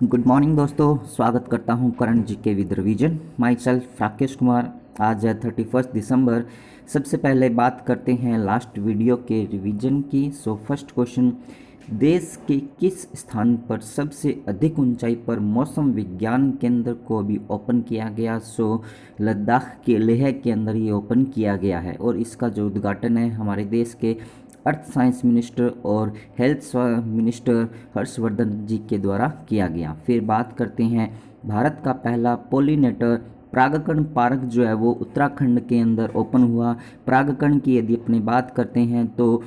Good morning दोस्तों, स्वागत करता हूं current GK with revision. My self Rakesh Kumar. आज है 31 दिसंबर। सबसे पहले बात करते हैं लास्ट वीडियो के रिवीजन की। सो फर्स्ट क्वेश्चन, देश के किस स्थान पर सबसे अधिक ऊंचाई पर मौसम विज्ञान केंद्र को अभी ओपन किया गया? सो लद्दाख के लेह के अंदर ये ओपन किया गया है और इसका जो उद्घाटन है हमारे देश के अर्थ साइंस मिनिस्टर और हेल्थ मिनिस्टर हर्षवर्धन जी के द्वारा किया गया। फिर बात करते हैं भारत का पहला पोलिनेटर परागकण पार्क जो है वो उत्तराखंड के अंदर ओपन हुआ। परागकण की यदि अपनी बात करते हैं तो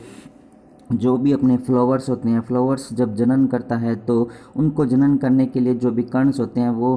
जो भी अपने फ्लावर्स होते हैं, फ्लावर्स जब जनन करता है तो उनको जनन करने के लिए जो भी कण्स होते हैं वो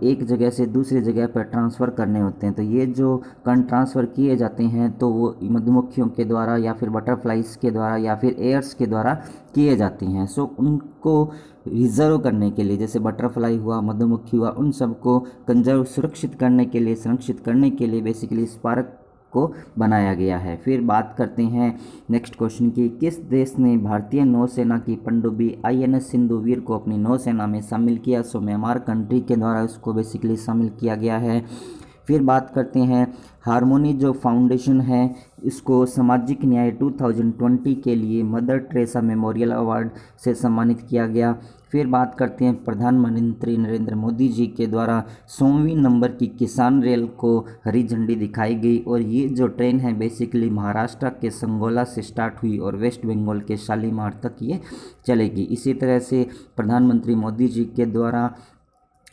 एक जगह से दूसरी जगह पर ट्रांसफ़र करने होते हैं। तो ये जो कण ट्रांसफ़र किए जाते हैं तो वो मधुमक्खियों के द्वारा या फिर बटरफ्लाइज के द्वारा या फिर एयर्स के द्वारा किए जाते हैं। सो उनको रिजर्व करने के लिए, जैसे बटरफ्लाई हुआ, मधुमक्खी हुआ, उन सबको कंजर्व सुरक्षित करने के लिए, संरक्षित करने के लिए बेसिकली स्पार्क को बनाया गया है। फिर बात करते हैं नेक्स्ट क्वेश्चन की, किस देश ने भारतीय नौसेना की पनडुब्बी INS सिंधुवीर को अपनी नौसेना में शामिल किया? सो म्यांमार कंट्री के द्वारा इसको बेसिकली शामिल किया गया है। फिर बात करते हैं हारमोनी जो फाउंडेशन है इसको सामाजिक न्याय 2020 के लिए मदर टेरेसा मेमोरियल अवार्ड से सम्मानित किया गया। फिर बात करते हैं प्रधानमंत्री नरेंद्र मोदी जी के द्वारा 100वीं नंबर की किसान रेल को हरी झंडी दिखाई गई और ये जो ट्रेन है बेसिकली महाराष्ट्र के संगोला से स्टार्ट हुई और वेस्ट बंगाल के शालीमार तक ये चलेगी। इसी तरह से प्रधानमंत्री मोदी जी के द्वारा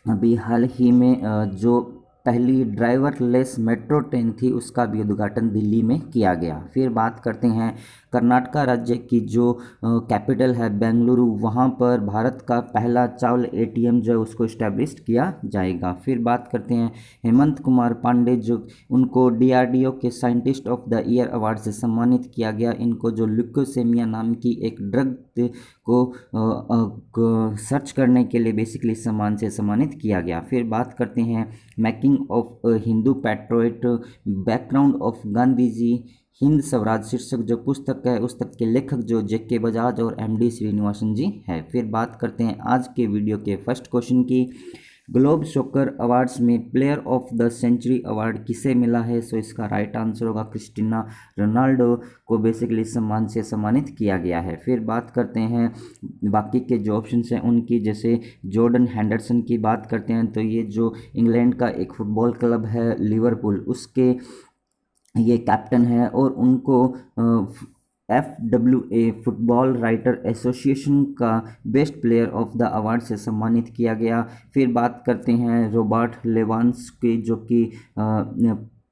अभी हाल ही में जो पहली ड्राइवरलेस मेट्रो ट्रेन थी उसका भी उद्घाटन दिल्ली में किया गया। फिर बात करते हैं कर्नाटका राज्य की जो कैपिटल है बेंगलुरु, वहाँ पर भारत का पहला चावल ATM जो है उसको इस्टेब्लिश किया जाएगा। फिर बात करते हैं हेमंत कुमार पांडे जो उनको DRDO के scientist of the year award से सम्मानित किया गया। इनको जो ल्यूकोसेमिया नाम की एक ड्रग को सर्च करने के लिए बेसिकली सम्मान से सम्मानित किया गया। फिर बात करते हैं making of Hindu Patriot, background of Gandhi ji, Hind Swaraj शीर्षक जो पुस्तक है उस तक के लेखक जो JK बजाज और MD श्रीनिवासन जी है। फिर बात करते हैं आज के वीडियो के फर्स्ट क्वेश्चन की, ग्लोब सॉकर अवार्ड्स में player of the century award किसे मिला है? सो इसका राइट आंसर होगा क्रिस्टिना रोनाल्डो को बेसिकली सम्मान से सम्मानित किया गया है। फिर बात करते हैं बाकी के जो ऑप्शंस हैं उनकी, जैसे जॉर्डन हेंडरसन की बात करते हैं तो ये जो इंग्लैंड का एक फुटबॉल क्लब है लिवरपूल, उसके ये कैप्टन है और उनको FWA फुटबॉल राइटर एसोसिएशन का best player of the award से सम्मानित किया गया। फिर बात करते हैं रॉबर्ट लेवांडोव्स्की जो कि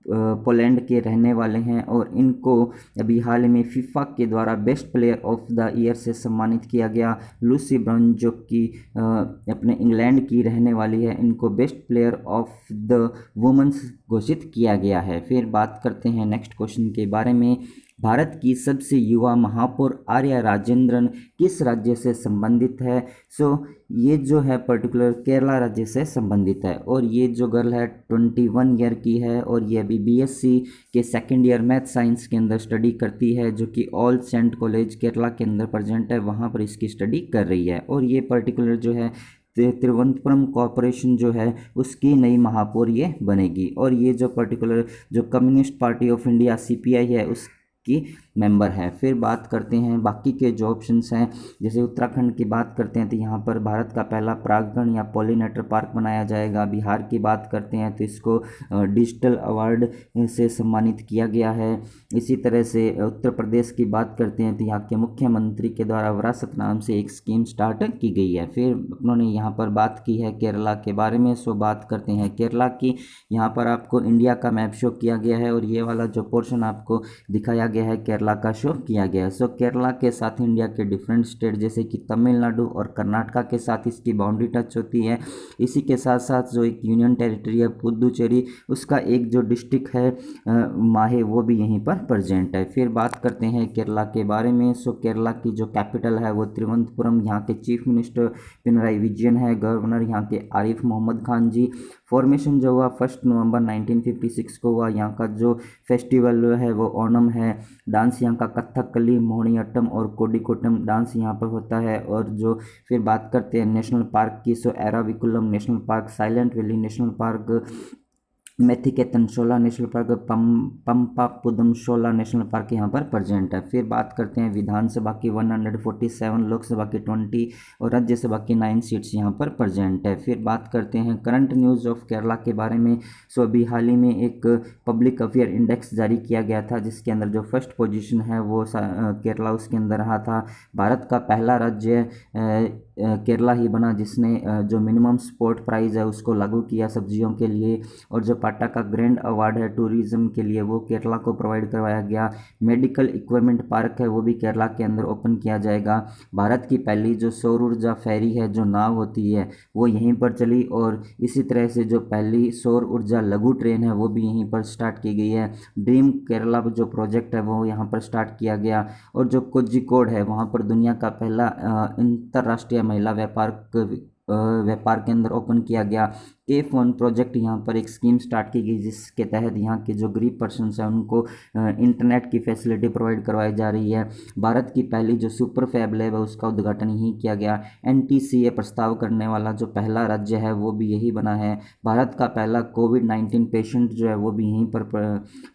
पोलैंड के रहने वाले हैं और इनको अभी हाल में FIFA के द्वारा best player of the year से सम्मानित किया गया। लूसी ब्राउन जो कि अपने इंग्लैंड की रहने वाली है, इनको best player of the women's घोषित किया गया है। फिर बात करते हैं नेक्स्ट क्वेश्चन के बारे में, भारत की सबसे युवा महापौर आर्या राजेंद्रन किस राज्य से संबंधित है? सो ये जो है पर्टिकुलर केरला राज्य से संबंधित है और ये जो गर्ल है 21 ईयर की है और ये अभी BSc के सेकेंड ईयर मैथ साइंस के अंदर स्टडी करती है जो कि ऑल सेंट कॉलेज केरला के अंदर प्रेजेंट है, वहाँ पर इसकी स्टडी कर रही है। और ये पर्टिकुलर जो है तिरुवनंतपुरम कॉरपोरेशन जो है उसकी नई महापौर ये बनेगी और ये जो पर्टिकुलर जो communist party of India CPI है उस की मेंबर है। फिर बात करते हैं बाकी के जो ऑप्शंस हैं, जैसे उत्तराखंड की बात करते हैं तो यहाँ पर भारत का पहला परागकण या पोलिनेटर पार्क बनाया जाएगा। बिहार की बात करते हैं तो इसको डिजिटल अवार्ड से सम्मानित किया गया है। इसी तरह से उत्तर प्रदेश की बात करते हैं तो यहाँ के मुख्यमंत्री के द्वारा विरासत नाम से एक स्कीम स्टार्ट की गई है। फिर उन्होंने यहाँ पर बात की है केरला के बारे में। सो बात करते हैं केरला की। यहाँ पर आपको इंडिया का मैप शो किया गया है और ये वाला जो पोर्शन आपको दिखाया गया है केरला का शो किया गया है। सो केरला के साथ इंडिया के डिफरेंट स्टेट जैसे कि तमिलनाडु और कर्नाटका के साथ इसकी बाउंड्री टच होती है। इसी के साथ साथ जो एक यूनियन टेरिटरी है पुदुचेरी, उसका एक जो डिस्ट्रिक्ट है माहे, वो भी यहीं पर प्रेजेंट है। फिर बात करते हैं केरला के बारे में। सो केरला की जो कैपिटल है वो तिरुवनंतपुरम, यहाँ के चीफ मिनिस्टर पिनराई विजयन है, गवर्नर यहाँ के आरिफ मोहम्मद खान जी। फॉर्मेशन जो हुआ 1 नवंबर 1956 को हुआ। यहाँ का जो फेस्टिवल है वो ओणम है। डांस डांस यहाँ का कथकली, मोहिनीअट्टम और कोडिकोट्टम डांस यहाँ पर होता है। और जो फिर बात करते हैं नेशनल पार्क की, so Eravikulam National Park, Silent Valley National Park, Mathikettan Shola National Park, Pampadum Shola National Park यहाँ पर प्रेजेंट है। फिर बात करते हैं विधानसभा की 147, लोकसभा की 20 और राज्यसभा की 9 सीट्स यहाँ पर प्रेजेंट है। फिर बात करते हैं करंट न्यूज़ ऑफ केरला के बारे में। सो अभी हाल ही में एक पब्लिक अफेयर इंडेक्स जारी किया गया था, जिसके अंदर जो फर्स्ट पोजीशन है वो केरला उसके अंदर रहा था। भारत का पहला राज्य केरला ही बना जिसने जो मिनिमम सपोर्ट प्राइस है उसको लागू किया सब्जियों के लिए। और जो पाटा का ग्रैंड अवार्ड है टूरिज्म के लिए वो केरला को प्रोवाइड करवाया गया। मेडिकल इक्विपमेंट पार्क है वो भी केरला के अंदर ओपन किया जाएगा। भारत की पहली जो सौर ऊर्जा फेरी है, जो नाव होती है, वो यहीं पर चली। और इसी तरह से जो पहली सौर ऊर्जा लघु ट्रेन है वो भी यहीं पर स्टार्ट की गई है। ड्रीम केरला जो प्रोजेक्ट है वो यहाँ पर स्टार्ट किया गया। और जो कोझिकोड है वहाँ पर दुनिया का पहला अंतर्राष्ट्रीय महिला व्यापार केंद्र ओपन किया गया। K-Phone प्रोजेक्ट यहाँ पर एक स्कीम स्टार्ट की गई, जिसके तहत यहाँ के जो गरीब पर्सनस हैं उनको इंटरनेट की फैसिलिटी प्रोवाइड करवाई जा रही है। भारत की पहली जो सुपर फैब लैब है उसका उद्घाटन यहीं किया गया। NTCA प्रस्ताव करने वाला जो पहला राज्य है वो भी यही बना है। भारत का पहला कोविड-19 पेशेंट जो है वो भी यहीं पर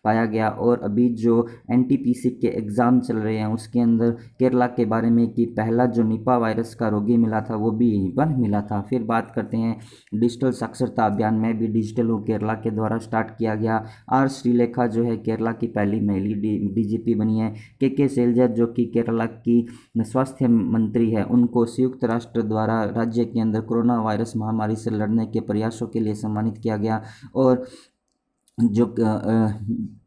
पाया गया। और अभी जो NTPC के एग्ज़ाम चल रहे हैं उसके अंदर केरला के बारे में कि पहला जो निपा वायरस का रोगी मिला था वो भी यहीं पर मिला था। फिर बात करते हैं डिजिटल साक्षरता अभियान में भी डिजिटल केरला के द्वारा स्टार्ट किया गया। आर श्रीलेखा जो है केरला की पहली महिला DGP बनी है। के शैलजा जो कि केरला की स्वास्थ्य मंत्री है, उनको संयुक्त राष्ट्र द्वारा राज्य के अंदर कोरोना वायरस महामारी से लड़ने के प्रयासों के लिए सम्मानित किया गया। और जो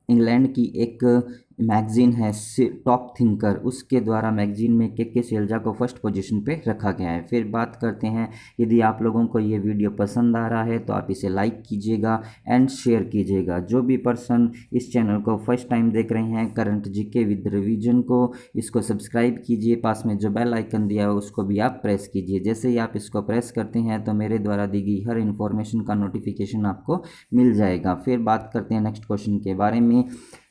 इंग्लैंड की एक मैगजीन है टॉप थिंकर, उसके द्वारा मैगजीन में के शैलजा को फर्स्ट पोजीशन पे रखा गया है। फिर बात करते हैं, यदि आप लोगों को ये वीडियो पसंद आ रहा है तो आप इसे लाइक कीजिएगा एंड शेयर कीजिएगा। जो भी पर्सन इस चैनल को फर्स्ट टाइम देख रहे हैं करंट जीके विद रिवीजन को, इसको सब्सक्राइब कीजिए। पास में जो बेल आइकन दिया है उसको भी आप प्रेस कीजिए। जैसे ही आप इसको प्रेस करते हैं तो मेरे द्वारा दी गई हर इन्फॉर्मेशन का नोटिफिकेशन आपको मिल जाएगा। फिर बात करते हैं नेक्स्ट क्वेश्चन के बारे में।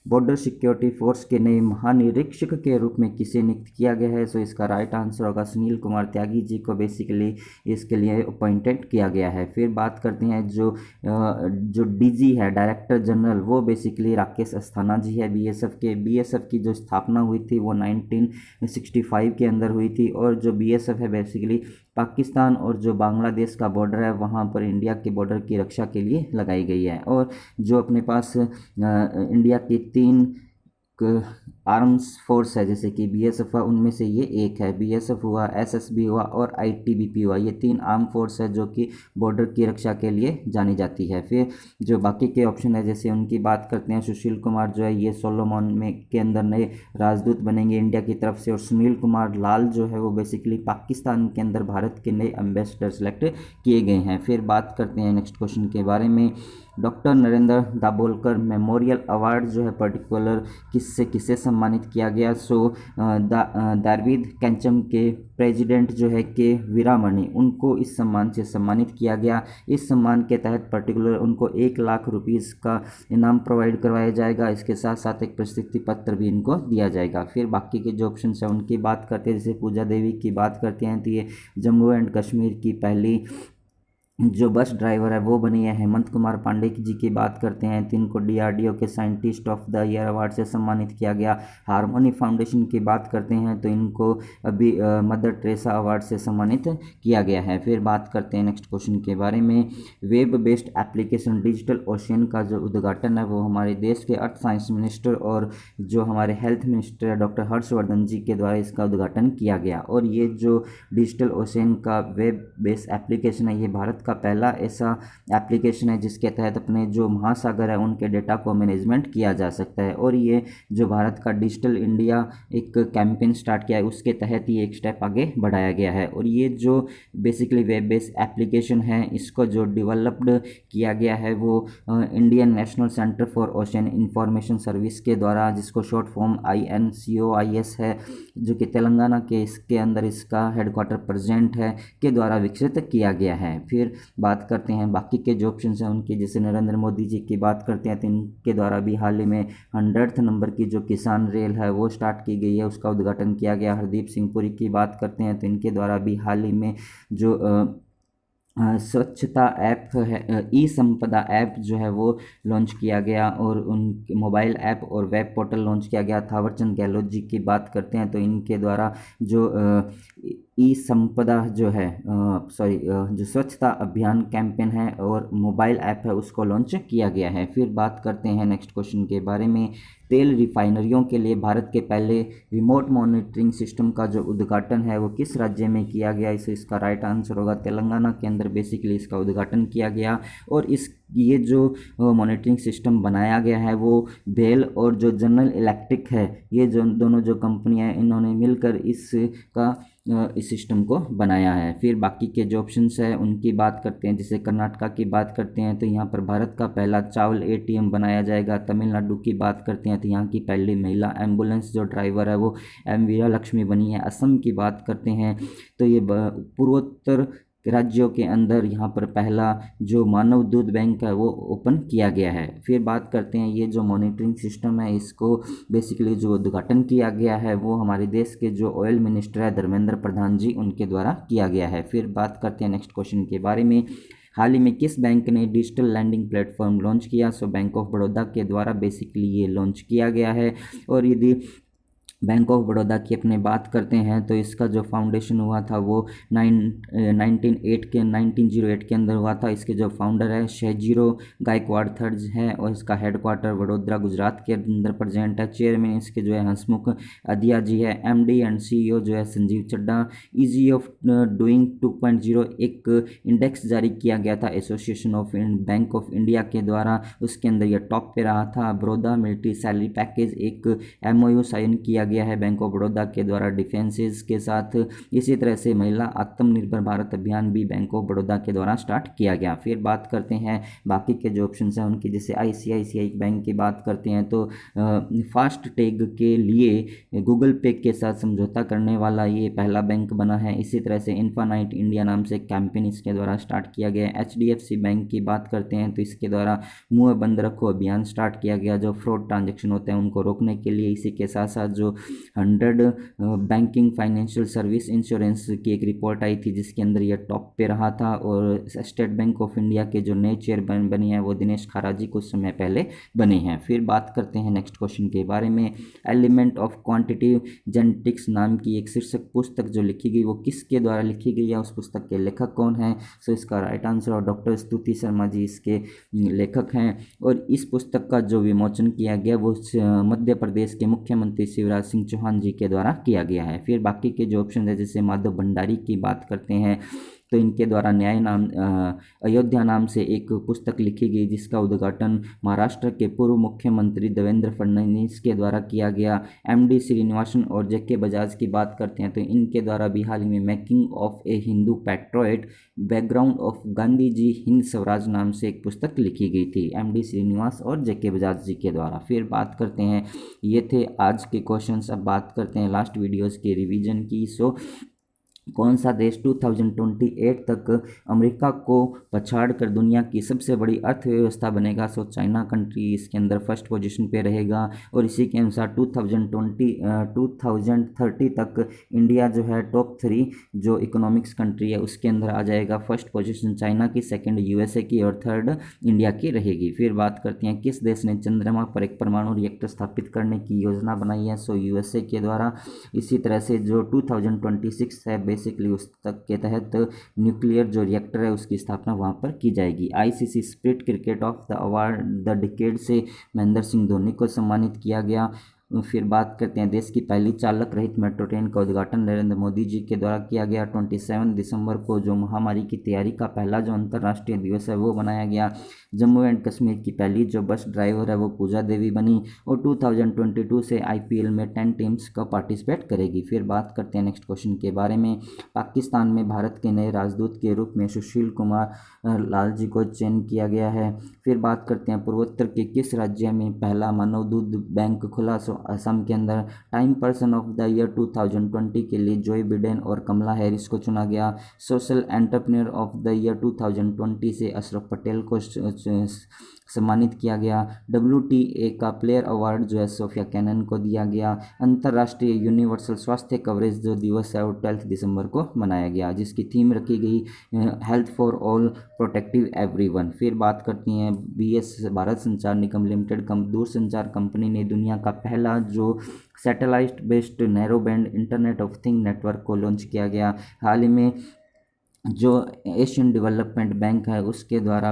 बॉर्डर सिक्योरिटी फोर्स के नए महानिरीक्षक के रूप में किसे नियुक्त किया गया है? सो इसका राइट आंसर होगा सुनील कुमार त्यागी जी को बेसिकली इसके लिए अपॉइंटेड किया गया है। फिर बात करते हैं जो DG है डायरेक्टर जनरल, वो बेसिकली राकेश अस्थाना जी है BSF के। BSF की जो स्थापना हुई थी वो 1965 के अंदर हुई थी। और जो BSF है बेसिकली पाकिस्तान और जो बांग्लादेश का बॉर्डर है वहाँ पर इंडिया के बॉर्डर की रक्षा के लिए लगाई गई है। और जो अपने पास इंडिया की 3 आर्म्स फोर्स है जैसे कि BSF हुआ, उनमें से ये एक है। BSF हुआ, SSB हुआ और ITBP हुआ। ये 3 आर्म फोर्स है जो कि बॉर्डर की रक्षा के लिए जानी जाती है। फिर जो बाकी के ऑप्शन है जैसे उनकी बात करते हैं, सुशील कुमार जो है ये सोलोमन में के अंदर नए राजदूत बनेंगे इंडिया की तरफ से। और सुनील कुमार लाल जो है वो बेसिकली पाकिस्तान के अंदर भारत के नए एम्बेसडर सेलेक्ट किए गए हैं। फिर बात करते हैं नेक्स्ट क्वेश्चन के बारे में। Doctor Narendra Dabholkar memorial award जो है पर्टिकुलर किसे सम्मानित किया गया? सो दारविद कैंचम के प्रेसिडेंट जो है के वीरामणि, उनको इस सम्मान से सम्मानित किया गया। इस सम्मान के तहत पर्टिकुलर उनको 1 लाख रुपीज़ का इनाम प्रोवाइड करवाया जाएगा। इसके साथ साथ एक प्रशस्ति पत्र भी इनको दिया जाएगा। फिर बाकी के जो ऑप्शन है उनकी बात करते हैं, जैसे पूजा देवी की बात करते हैं तो ये जम्मू एंड कश्मीर की पहली जो बस ड्राइवर है वो बनी है। हेमंत कुमार पांडे जी की बात करते हैं तो इनको DRDO के scientist of the year award से सम्मानित किया गया। हार्मोनी फाउंडेशन की बात करते हैं तो इनको अभी मदर टेरेसा अवार्ड से सम्मानित किया गया है। फिर बात करते हैं नेक्स्ट क्वेश्चन के बारे में। Web based application digital ocean का जो उद्घाटन है वो हमारे देश के अर्थ साइंस मिनिस्टर और जो हमारे हेल्थ मिनिस्टर है डॉक्टर हर्षवर्धन जी के द्वारा इसका उद्घाटन किया गया। और ये जो डिजिटल ओशियन का वेब बेस्ड एप्लीकेशन है ये भारत का पहला ऐसा एप्लीकेशन है जिसके तहत अपने जो महासागर है उनके डेटा को मैनेजमेंट किया जा सकता है। और ये जो भारत का डिजिटल इंडिया एक कैंपेन स्टार्ट किया है उसके तहत ही एक स्टेप आगे बढ़ाया गया है। और ये जो बेसिकली वेब बेस्ड एप्लीकेशन है इसको जो डेवलप्ड किया गया है वो Indian national centre for ocean information service के द्वारा, जिसको शॉर्ट फॉर्म INCOIS है, जो कि तेलंगाना के इसके अंदर इसका हेडक्वार्टर प्रेजेंट है, के द्वारा विकसित किया गया है। फिर बात करते हैं बाकी के जो ऑप्शन हैं उनकी, जैसे नरेंद्र मोदी जी की बात करते हैं तो इनके द्वारा भी हाल ही में 100th नंबर की जो किसान रेल है वो स्टार्ट की गई है, उसका उद्घाटन किया गया। हरदीप सिंह पुरी की बात करते हैं तो इनके द्वारा भी हाल ही में जो स्वच्छता ऐप है, ई संपदा ऐप जो है वो लॉन्च किया गया और उन मोबाइल ऐप और वेब पोर्टल लॉन्च किया गया। थावरचंद गहलोत जी की बात करते हैं तो इनके द्वारा जो ई संपदा जो है जो स्वच्छता अभियान कैंपेन है और मोबाइल ऐप है उसको लॉन्च किया गया है। फिर बात करते हैं नेक्स्ट क्वेश्चन के बारे में। तेल रिफाइनरियों के लिए भारत के पहले रिमोट मॉनिटरिंग सिस्टम का जो उद्घाटन है वो किस राज्य में किया गया? इसे इसका राइट आंसर होगा तेलंगाना के अंदर बेसिकली इसका उद्घाटन किया गया। और ये जो मॉनिटरिंग सिस्टम बनाया गया है वो बेल और जो जनरल इलेक्ट्रिक है, ये जो दोनों जो कंपनियां हैं इन्होंने मिलकर इस सिस्टम को बनाया है। फिर बाकी के जो ऑप्शंस है उनकी बात करते हैं, जैसे कर्नाटका की बात करते हैं तो यहाँ पर भारत का पहला चावल एटीएम बनाया जाएगा। तमिलनाडु की बात करते हैं तो यहाँ की पहली महिला एम्बुलेंस जो ड्राइवर है वो एम वीरा लक्ष्मी बनी है। असम की बात करते हैं तो ये पूर्वोत्तर राज्यों के अंदर यहाँ पर पहला जो मानव दूध बैंक है वो ओपन किया गया है। फिर बात करते हैं ये जो मॉनिटरिंग सिस्टम है इसको बेसिकली जो उद्घाटन किया गया है वो हमारे देश के जो ऑयल मिनिस्टर है धर्मेंद्र प्रधान जी उनके द्वारा किया गया है। फिर बात करते हैं नेक्स्ट क्वेश्चन के बारे में। हाल ही में किस बैंक ने डिजिटल लैंडिंग प्लेटफॉर्म लॉन्च किया? सो बैंक ऑफ बड़ौदा के द्वारा बेसिकली ये लॉन्च किया गया है। और यदि बैंक ऑफ बड़ौदा की अपने बात करते हैं तो इसका जो फाउंडेशन हुआ था वो 1908 के अंदर हुआ था। इसके जो फाउंडर है शहजीरो गायकवाड़ थर्ड है और इसका हेडक्वार्टर वडोदरा गुजरात के अंदर प्रेजेंट है। चेयरमैन इसके जो है हंसमुख अधिया जी है। एमडी एंड सीईओ जो है Sanjiv Chadha. Ease of doing 2.0 एक इंडेक्स जारी किया गया था Association of Bank of India के द्वारा, उसके अंदर यह टॉप पे रहा था। बड़ौदा मिलिट्री सैलरी पैकेज एक MOU साइन किया गया है बैंक ऑफ बड़ौदा के द्वारा डिफेंसेस के साथ। इसी तरह से महिला आत्मनिर्भर भारत अभियान भी बैंक ऑफ बड़ौदा के द्वारा स्टार्ट किया गया। फिर बात करते हैं बाकी के जो ऑप्शन हैं उनकी, जैसे ICICI बैंक की बात करते हैं तो फास्ट टैग के लिए गूगल पे के साथ समझौता करने वाला ये पहला बैंक बना है। इसी तरह से इन्फानाइट इंडिया नाम से कैंपेन इसके द्वारा स्टार्ट किया गया है। HDFC बैंक की बात करते हैं तो इसके द्वारा मुंह बंद रखो अभियान स्टार्ट किया गया, जो फ्रॉड ट्रांजेक्शन होते हैं उनको रोकने के लिए। इसी के साथ साथ जो 100 बैंकिंग फाइनेंशियल सर्विस इंश्योरेंस की एक रिपोर्ट आई थी जिसके अंदर यह टॉप पे रहा था। और स्टेट बैंक ऑफ इंडिया के जो नए चेयरमैन बने हैं वो दिनेश खारा जी कुछ समय पहले बने हैं। फिर बात करते हैं नेक्स्ट क्वेश्चन के बारे में। एलिमेंट ऑफ क्वांटिटेटिव जेनेटिक्स नाम की एक शीर्षक पुस्तक जो लिखी गई वो किसके द्वारा लिखी गई है? उस पुस्तक के लेखक कौन है? सो इसका राइट आंसर और डॉक्टर स्तुति शर्मा जी इसके लेखक हैं। और इस पुस्तक का जो विमोचन किया गया वो मध्य प्रदेश के मुख्यमंत्री शिवराज सिंह चौहान जी के द्वारा किया गया है। फिर बाकी के जो ऑप्शन है, जैसे माधव भंडारी की बात करते हैं तो इनके द्वारा न्याय नाम अयोध्या नाम से एक पुस्तक लिखी गई जिसका उद्घाटन महाराष्ट्र के पूर्व मुख्यमंत्री देवेंद्र फडणवीस के द्वारा किया गया। MD श्रीनिवासन और JK बजाज की बात करते हैं तो इनके द्वारा भी हाल ही में making of a Hindu Patriot background of Gandhi ji Hind Swaraj नाम से एक पुस्तक लिखी गई थी MD श्रीनिवास और JK बजाज जी के द्वारा। फिर बात करते हैं, ये थे आज के क्वेश्चंस। अब बात करते हैं लास्ट वीडियोस के रिवीजन की। सो कौन सा देश 2028 तक अमेरिका को पछाड़कर दुनिया की सबसे बड़ी अर्थव्यवस्था बनेगा? सो चाइना कंट्री इसके अंदर फर्स्ट पोजीशन पे रहेगा। और इसी के अनुसार 2030 तक इंडिया जो है टॉप 3 जो इकोनॉमिक्स कंट्री है उसके अंदर आ जाएगा। फर्स्ट पोजीशन चाइना की, सेकंड USA की और थर्ड इंडिया की रहेगी। फिर बात करते हैं किस देश ने चंद्रमा पर एक परमाणु रिएक्टर स्थापित करने की योजना बनाई है? सो USA के द्वारा। इसी तरह से जो 2026 है बेसिकली उस तक के तहत न्यूक्लियर जो रिएक्टर है उसकी स्थापना वहां पर की जाएगी। ICC spirit cricket of the award the decade से महेंद्र सिंह धोनी को सम्मानित किया गया। फिर बात करते हैं देश की पहली चालक रहित मेट्रो ट्रेन का उद्घाटन नरेंद्र मोदी जी के द्वारा किया गया। 27 दिसंबर को जो महामारी की तैयारी का पहला जो अंतर्राष्ट्रीय दिवस है वो मनाया गया। जम्मू एंड कश्मीर की पहली जो बस ड्राइवर है वो पूजा देवी बनी। और 2022 से IPL में 10 टीम्स का पार्टिसिपेट करेगी। फिर बात करते हैं नेक्स्ट क्वेश्चन के बारे में। पाकिस्तान में भारत के नए राजदूत के रूप में सुशील कुमार लाल जी को चयन किया गया है। फिर बात करते हैं पूर्वोत्तर के किस राज्य में पहला मानव दूध बैंक खुला? सो असम के अंदर। Time person of the year 2020 के लिए जोए बिडेन और कमला हैरिस को चुना गया। Social entrepreneur of the year 2020 से अशरफ पटेल को सम्मानित किया गया। WTA का प्लेयर अवार्ड जो है सोफिया कैनन को दिया गया। अंतर्राष्ट्रीय यूनिवर्सल स्वास्थ्य कवरेज जो दिवस है वो 12 दिसंबर को मनाया गया, जिसकी थीम रखी गई health for all protective everyone. फिर बात करती हैं BS भारत संचार निगम लिमिटेड दूरसंचार कंपनी ने दुनिया का पहला जो satellite based narrow band internet of thing network को लॉन्च किया गया। हाल ही में जो एशियन डेवलपमेंट बैंक है उसके द्वारा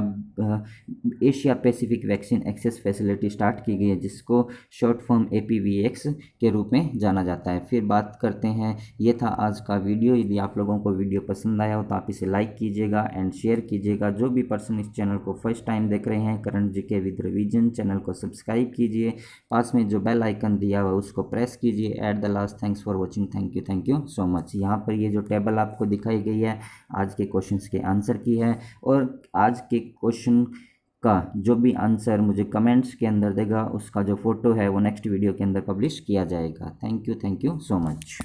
Asia Pacific vaccine access facility start की गई है, जिसको शॉर्ट फॉर्म APVX के रूप में जाना जाता है। फिर बात करते हैं, ये था आज का वीडियो। यदि आप लोगों को वीडियो पसंद आया हो तो आप इसे लाइक कीजिएगा एंड शेयर कीजिएगा। जो भी पर्सन इस चैनल को फर्स्ट टाइम देख रहे हैं, current GK with revision channel को सब्सक्राइब कीजिए। पास में जो बेल आइकन दिया हुआ है उसको प्रेस कीजिए। At the last thanks for watching, thank you so much. यहाँ पर ये जो टेबल आपको दिखाई गई है आज के क्वेश्चंस के आंसर की है, और आज के क्वेश्चन का जो भी आंसर मुझे कमेंट्स के अंदर देगा उसका जो फोटो है वो नेक्स्ट वीडियो के अंदर पब्लिश किया जाएगा। Thank you so much.